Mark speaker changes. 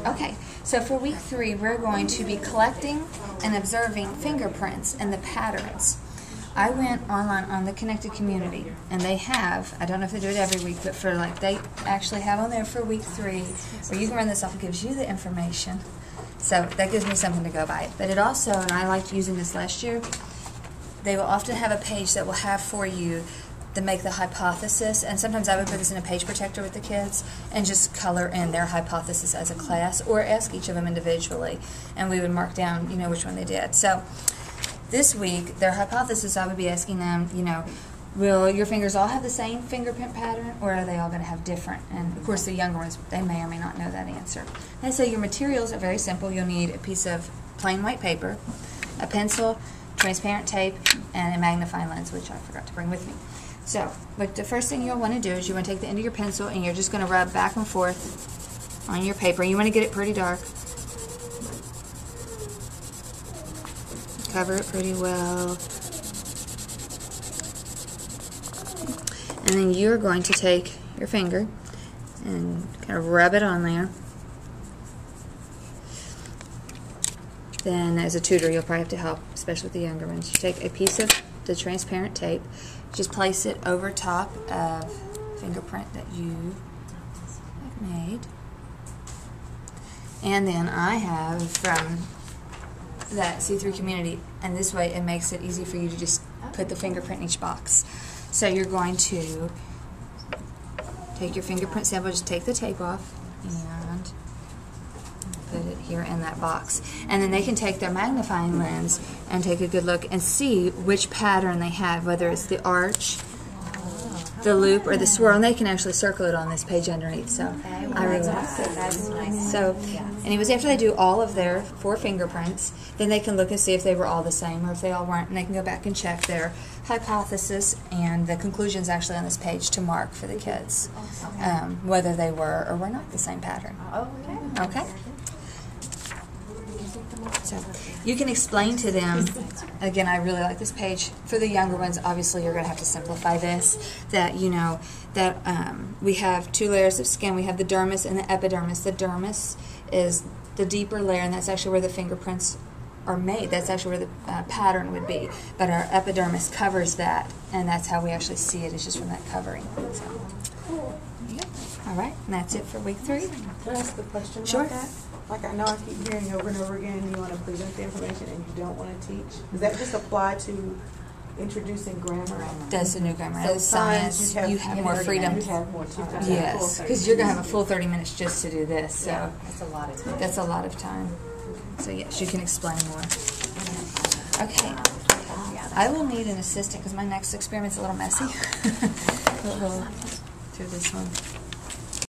Speaker 1: Okay, so for week 3, we're going to be collecting and observing fingerprints and the patterns. I went online on the Connected Community, and they have, I don't know if they do it every week, but for they actually have on there for week 3, where you can run this off. It gives you the information. So that gives me something to go by. But it also, and I liked using this last year, they will often have a page that will have for you to make the hypothesis, and sometimes I would put this in a page protector with the kids and just color in their hypothesis as a class, or ask each of them individually, and we would mark down, which one they did. So this week, their hypothesis, I would be asking them, will your fingers all have the same fingerprint pattern, or are they all going to have different? And of course, the younger ones, they may or may not know that answer. And so your materials are very simple. You'll need a piece of plain white paper, a pencil, transparent tape, and a magnifying lens, which I forgot to bring with me. So, the first thing you'll want to do is you want to take the end of your pencil and you're just going to rub back and forth on your paper. You want to get it pretty dark. Cover it pretty well. And then you're going to take your finger and kind of rub it on there. Then, as a tutor, you'll probably have to help, especially with the younger ones. You take a piece of the transparent tape, just place it over top of fingerprint that you have made. And then I have from that C3 Community, and this way it makes it easy for you to just put the fingerprint in each box. So you're going to take your fingerprint sample, just take the tape off, and put it here in that box. And then they can take their magnifying lens and take a good look and see which pattern they have, whether it's the arch, the loop, or the swirl. And they can actually circle it on this page underneath. So I really like that. So, and it was after they do all of their 4 fingerprints, then they can look and see if they were all the same or if they all weren't, and they can go back and check their hypothesis and the conclusions actually on this page to mark for the kids, whether they were or were not the same pattern. Okay? So you can explain to them, again, I really like this page. For the younger ones, obviously you're going to have to simplify this, that we have 2 layers of skin. We have the dermis and the epidermis. The dermis is the deeper layer, and that's actually where the fingerprints are made. That's actually where the pattern would be. But our epidermis covers that, and that's how we actually see it, is just from that covering. So, yeah. All right, and that's it for week 3.
Speaker 2: Can I ask a question
Speaker 1: Sure.
Speaker 2: about that? Like, I know I keep hearing over and over again, you want to present the information and you don't want to teach. Does that just apply to introducing grammar?
Speaker 1: That's the new grammar.
Speaker 2: So
Speaker 1: As science, you have more freedom.
Speaker 2: You have more time.
Speaker 1: Yes, because you're going to have a full 30 minutes just to do this. So
Speaker 3: yeah, that's a lot of time.
Speaker 1: That's a lot of time. So yes, you can explain more. Okay. I will need an assistant because my next experiment's a little messy. We'll through this one.